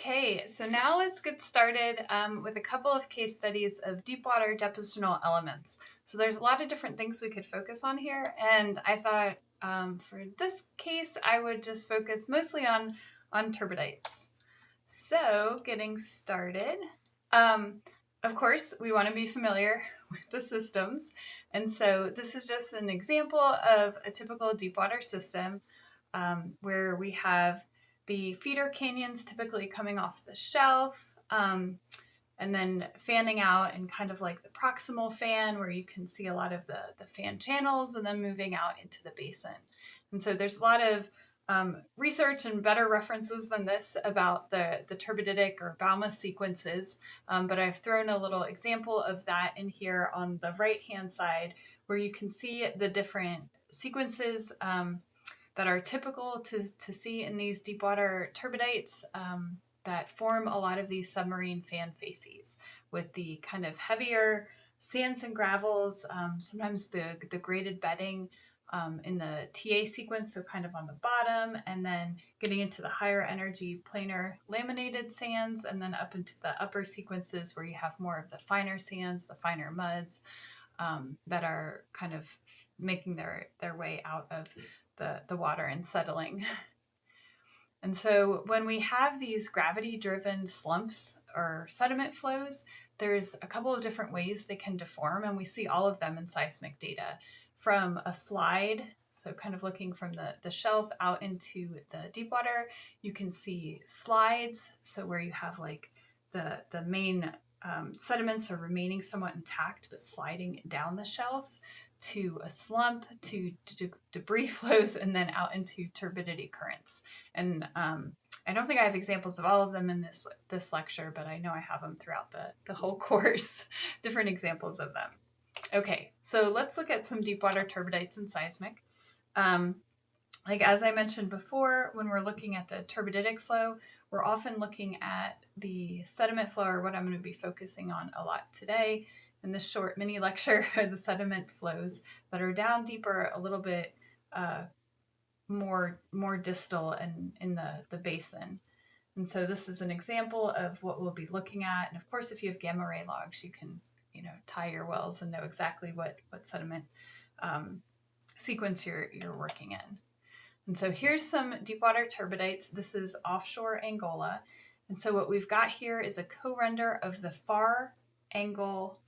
Okay, so now let's get started with a couple of case studies of deep water depositional elements. So there's a lot of different things we could focus on here, and I thought for this case I would just focus mostly on turbidites. So getting started, of course we want to be familiar with the systems, and so this is just an example of a typical deep water system where we have the feeder canyons typically coming off the shelf, and then fanning out in kind of like the proximal fan where you can see a lot of the fan channels, and then moving out into the basin. And so there's a lot of research and better references than this about the turbiditic or Bauma sequences, but I've thrown a little example of that in here on the right hand side where you can see the different sequences that are typical to see in these deep water turbidites that form a lot of these submarine fan facies with the kind of heavier sands and gravels, sometimes the graded bedding in the TA sequence, so kind of on the bottom, and then getting into the higher energy planar laminated sands, and then up into the upper sequences where you have more of the finer sands, the finer muds that are kind of making their way out of the water and settling. And so when we have these gravity-driven slumps or sediment flows, there's a couple of different ways they can deform, and we see all of them in seismic data. From a slide, so kind of looking from the shelf out into the deep water, you can see slides, so where you have like the main sediments are remaining somewhat intact but sliding down the shelf, to a slump, to debris flows, and then out into turbidity currents. And I don't think I have examples of all of them in this lecture, but I know I have them throughout the whole course, different examples of them. Okay, so let's look at some deep water turbidites and seismic. Like as I mentioned before, when we're looking at the turbiditic flow, we're often looking at the sediment flow, or what I'm going to be focusing on a lot today in this short mini lecture, are the sediment flows that are down deeper, a little bit more distal and in the basin. And so this is an example of what we'll be looking at. And of course, if you have gamma ray logs, you can tie your wells and know exactly what sediment sequence you're working in. And so here's some deep water turbidites. This is offshore Angola. And so what we've got here is a co-render of the far angle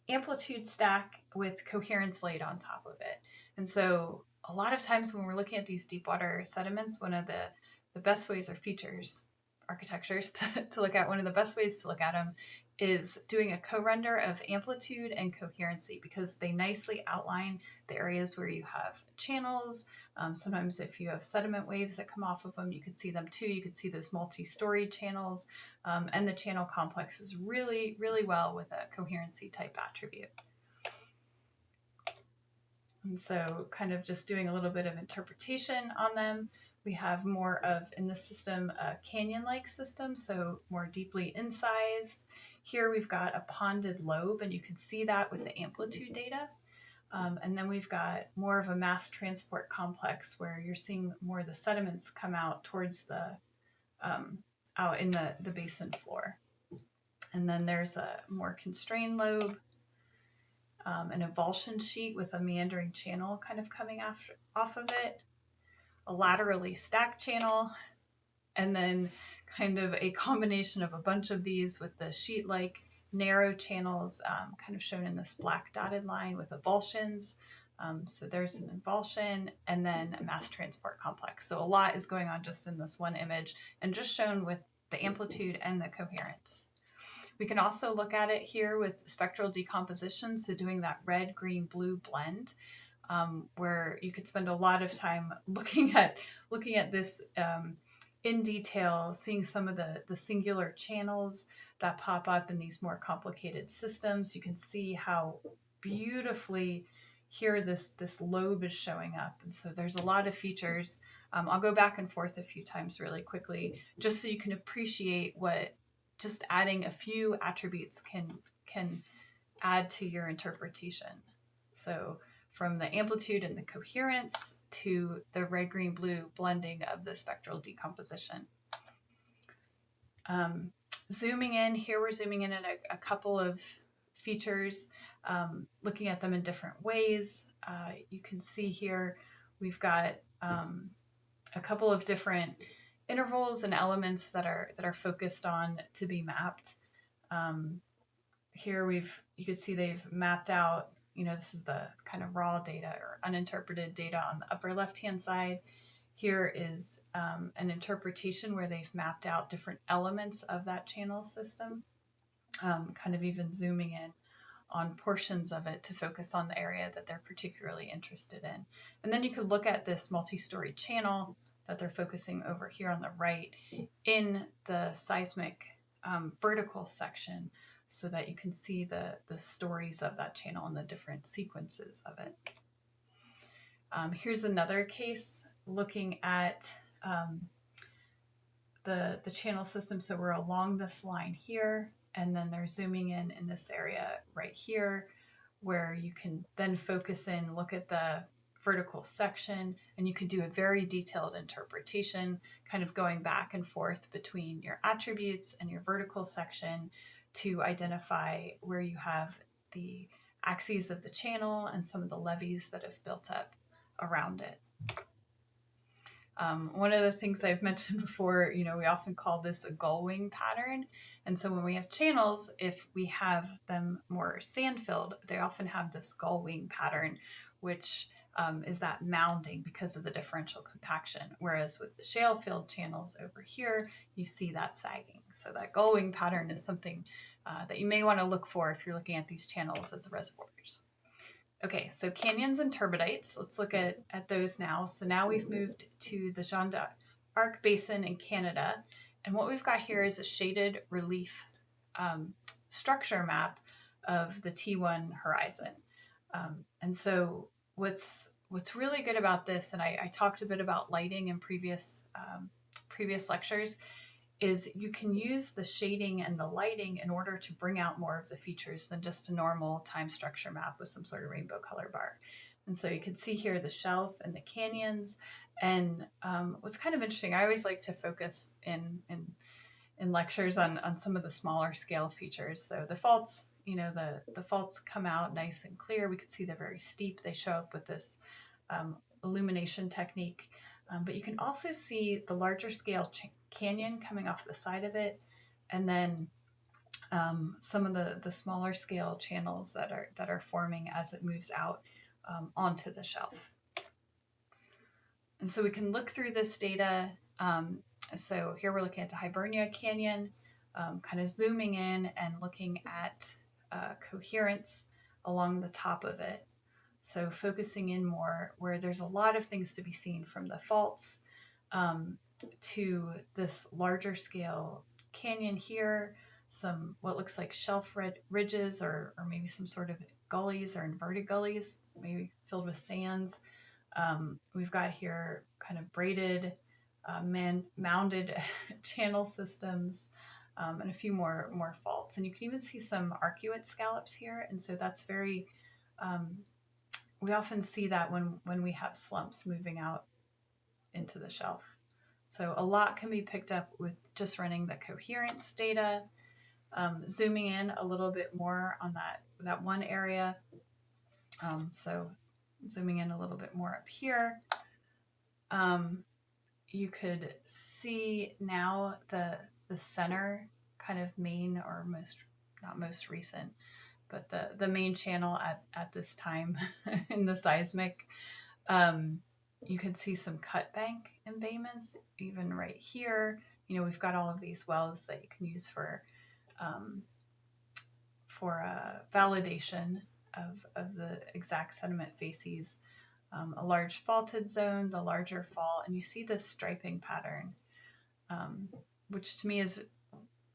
amplitude stack with coherence laid on top of it. And so a lot of times when we're looking at these deep water sediments, one of the best ways, or features, architectures to look at, one of the best ways to look at them is doing a co-render of amplitude and coherency, because they nicely outline the areas where you have channels. Sometimes if you have sediment waves that come off of them, you could see them too. You could see those multi-story channels, and the channel complexes really, really well with a coherency type attribute. And so kind of just doing a little bit of interpretation on them. We have more of, in this system, a canyon-like system, so more deeply incised. Here we've got a ponded lobe, and you can see that with the amplitude data. And then we've got more of a mass transport complex where you're seeing more of the sediments come out towards the, out in the basin floor. And then there's a more constrained lobe, an avulsion sheet with a meandering channel kind of coming off of it, a laterally stacked channel, and then kind of a combination of a bunch of these with the sheet-like narrow channels kind of shown in this black dotted line with avulsions. So there's an avulsion, and then a mass transport complex. So a lot is going on just in this one image, and just shown with the amplitude and the coherence. We can also look at it here with spectral decomposition, so doing that red, green, blue blend, where you could spend a lot of time looking at this in detail, seeing some of the singular channels that pop up in these more complicated systems. You can see how beautifully here this lobe is showing up. And so there's a lot of features. I'll go back and forth a few times really quickly, just so you can appreciate what just adding a few attributes can add to your interpretation. So from the amplitude and the coherence to the red, green, blue blending of the spectral decomposition. Zooming in, here we're zooming in at a couple of features, looking at them in different ways. You can see here we've got a couple of different intervals and elements that are focused on to be mapped. Here you can see they've mapped out, this is the kind of raw data or uninterpreted data on the upper left-hand side. Here is an interpretation where they've mapped out different elements of that channel system, kind of even zooming in on portions of it to focus on the area that they're particularly interested in. And then you could look at this multi-story channel that they're focusing over here on the right in the seismic vertical section, so that you can see the stories of that channel and the different sequences of it. Here's another case looking at the channel system. So we're along this line here, and then they're zooming in this area right here, where you can then focus in, look at the vertical section, and you can do a very detailed interpretation, kind of going back and forth between your attributes and your vertical section to identify where you have the axes of the channel and some of the levees that have built up around it. One of the things I've mentioned before, we often call this a gull-wing pattern. And so when we have channels, if we have them more sand-filled, they often have this gull-wing pattern, which is that mounding because of the differential compaction. Whereas with the shale-filled channels over here, you see that sagging. So that gull-wing pattern is something that you may want to look for if you're looking at these channels as reservoirs. Okay, so canyons and turbidites, let's look at those now. So now we've moved to the Jeanne d'Arc Basin in Canada. And what we've got here is a shaded relief structure map of the T1 horizon. And so what's really good about this, and I talked a bit about lighting in previous lectures, is you can use the shading and the lighting in order to bring out more of the features than just a normal time structure map with some sort of rainbow color bar. And so you can see here the shelf and the canyons. And what's kind of interesting, I always like to focus in lectures on some of the smaller scale features. So the faults, the faults come out nice and clear. We can see they're very steep. They show up with this illumination technique. But you can also see the larger scale canyon coming off the side of it, and then some of the smaller scale channels that are forming as it moves out onto the shelf. And so we can look through this data. So here we're looking at the Hibernia Canyon, kind of zooming in and looking at coherence along the top of it. So focusing in more where there's a lot of things to be seen, from the faults to this larger scale canyon here, some what looks like shelf ridges or maybe some sort of gullies or inverted gullies, maybe filled with sands. We've got here kind of braided, mounded channel systems, and a few more faults. And you can even see some arcuate scallops here. And so that's very, we often see that when we have slumps moving out into the shelf. So a lot can be picked up with just running the coherence data, zooming in a little bit more on that one area. So zooming in a little bit more up here. You could see now the center kind of main, or not most recent, but the main channel at this time in the seismic. You can see some cut bank embayments even right here. We've got all of these wells that you can use for validation of the exact sediment facies. A large faulted zone, the larger fault, and you see this striping pattern, which to me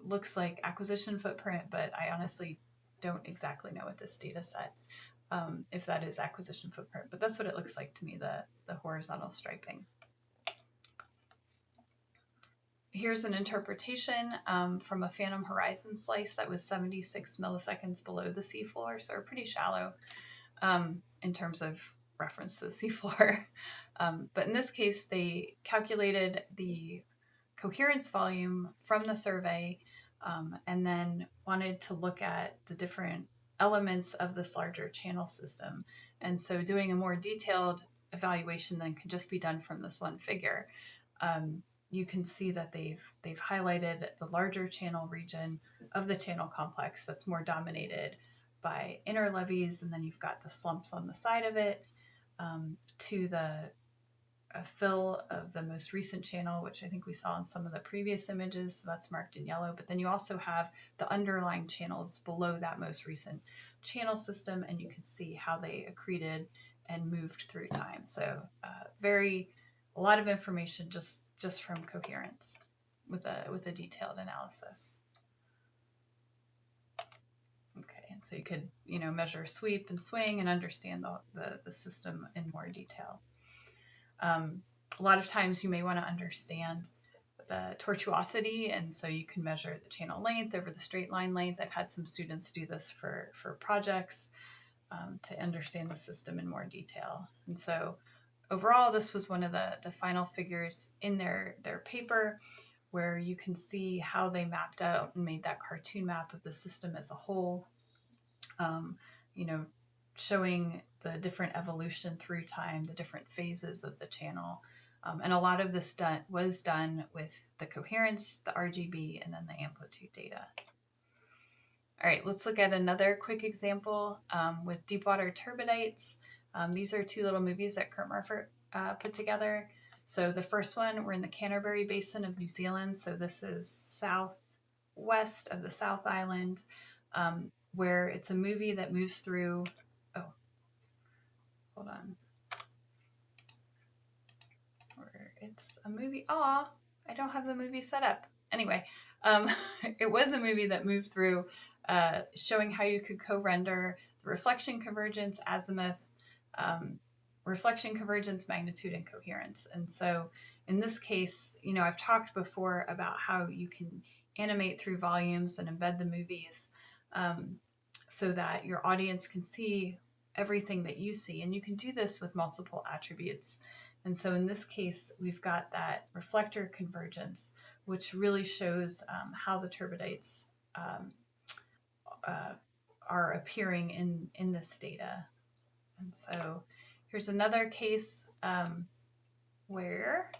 looks like acquisition footprint, but I honestly don't exactly know with this data set if that is acquisition footprint, but that's what it looks like to me, the horizontal striping. Here's an interpretation from a phantom horizon slice that was 76 milliseconds below the seafloor, so pretty shallow in terms of reference to the seafloor. But in this case, they calculated the coherence volume from the survey, and then wanted to look at the different elements of this larger channel system. And so doing a more detailed evaluation than could just be done from this one figure. You can see that they've highlighted the larger channel region of the channel complex that's more dominated by inner levees, and then you've got the slumps on the side of it, to the fill of the most recent channel, which I think we saw in some of the previous images, so that's marked in yellow. But then you also have the underlying channels below that most recent channel system, and you can see how they accreted and moved through time. So a lot of information just from coherence with a detailed analysis. Okay, and so you could measure sweep and swing and understand the system in more detail. A lot of times you may want to understand the tortuosity, and so you can measure the channel length over the straight line length. I've had some students do this for projects to understand the system in more detail. And so overall, this was one of the final figures in their paper, where you can see how they mapped out and made that cartoon map of the system as a whole, showing the different evolution through time, the different phases of the channel. And a lot of this was done with the coherence, the RGB, and then the amplitude data. All right, let's look at another quick example with Deepwater turbidites. These are two little movies that Kurt Marfort put together. So the first one, we're in the Canterbury Basin of New Zealand. So this is southwest of the South Island, where it's a movie that moves through, hold on. It's a movie, I don't have the movie set up. Anyway, it was a movie that moved through, showing how you could co-render the reflection convergence, azimuth, reflection convergence, magnitude, and coherence. And so in this case, I've talked before about how you can animate through volumes and embed the movies, so that your audience can see everything that you see. And you can do this with multiple attributes. And so in this case, we've got that reflector convergence, which really shows how the turbidites are appearing in this data. And so here's another case where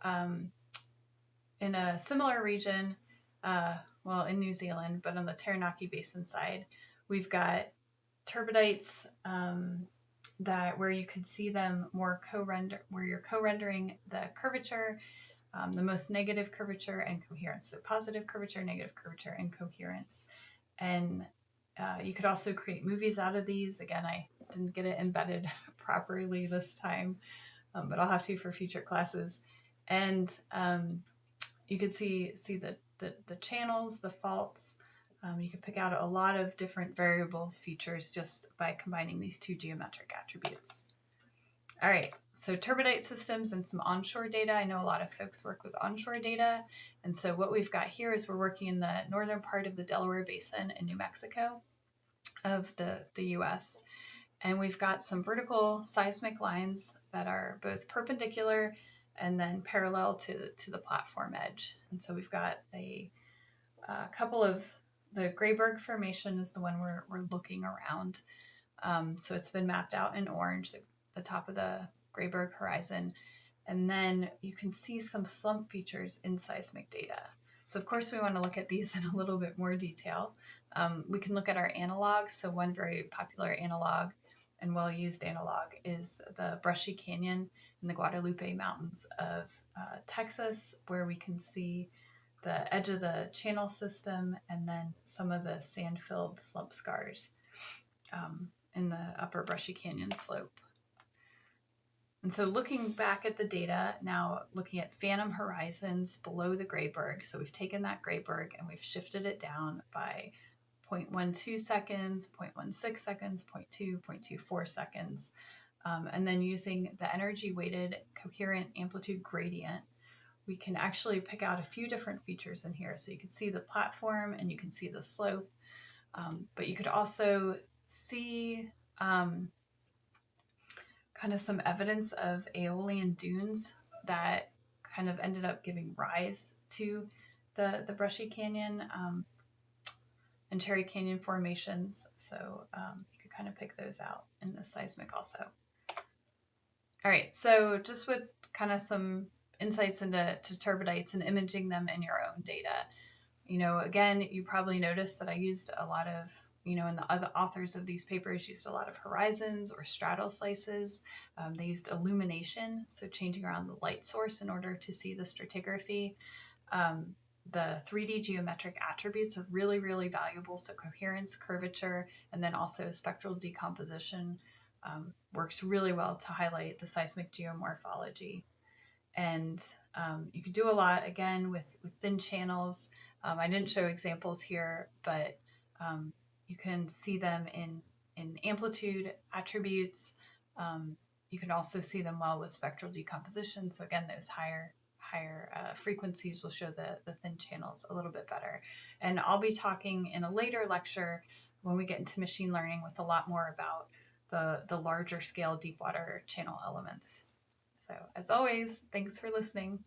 in a similar region, in New Zealand, but on the Taranaki Basin side, we've got turbidites where you could see them more where you're co-rendering the curvature, the most negative curvature, and coherence. So positive curvature, negative curvature, and coherence. And you could also create movies out of these. Again, I didn't get it embedded properly this time, but I'll have to for future classes. And you could see the channels, the faults. You could pick out a lot of different variable features just by combining these two geometric attributes. All right, so turbidite systems and some onshore data. I know a lot of folks work with onshore data. And so what we've got here is we're working in the northern part of the Delaware Basin in New Mexico of the US. And we've got some vertical seismic lines that are both perpendicular and then parallel to the platform edge. And so we've got a couple of, the Grayberg Formation is the one we're looking around. So it's been mapped out in orange, the top of the Grayberg horizon. And then you can see some slump features in seismic data. So of course we want to look at these in a little bit more detail. We can look at our analogs. So one very popular analog and well-used analog is the Brushy Canyon in the Guadalupe Mountains of Texas, where we can see the edge of the channel system and then some of the sand-filled slump scars in the upper Brushy Canyon slope. And so looking back at the data, now looking at phantom horizons below the Grayberg. So we've taken that Grayberg and we've shifted it down by 0.12 seconds, 0.16 seconds, 0.2, 0.24 seconds. And then using the energy-weighted coherent amplitude gradient, we can actually pick out a few different features in here. So you can see the platform and you can see the slope, but you could also see kind of some evidence of aeolian dunes that kind of ended up giving rise to the Brushy Canyon and Cherry Canyon formations. So you could kind of pick those out in the seismic also. All right, so just with kind of some insights into turbidites and imaging them in your own data. Again, you probably noticed that I used a lot of, and the other authors of these papers used a lot of horizons or straddle slices. They used illumination, so changing around the light source in order to see the stratigraphy. The 3D geometric attributes are really, really valuable. So coherence, curvature, and then also spectral decomposition works really well to highlight the seismic geomorphology. And you could do a lot, again, with thin channels. I didn't show examples here, but you can see them in amplitude attributes. You can also see them well with spectral decomposition. So again, those higher frequencies will show the thin channels a little bit better. And I'll be talking in a later lecture when we get into machine learning with a lot more about the larger scale deep water channel elements. So as always, thanks for listening.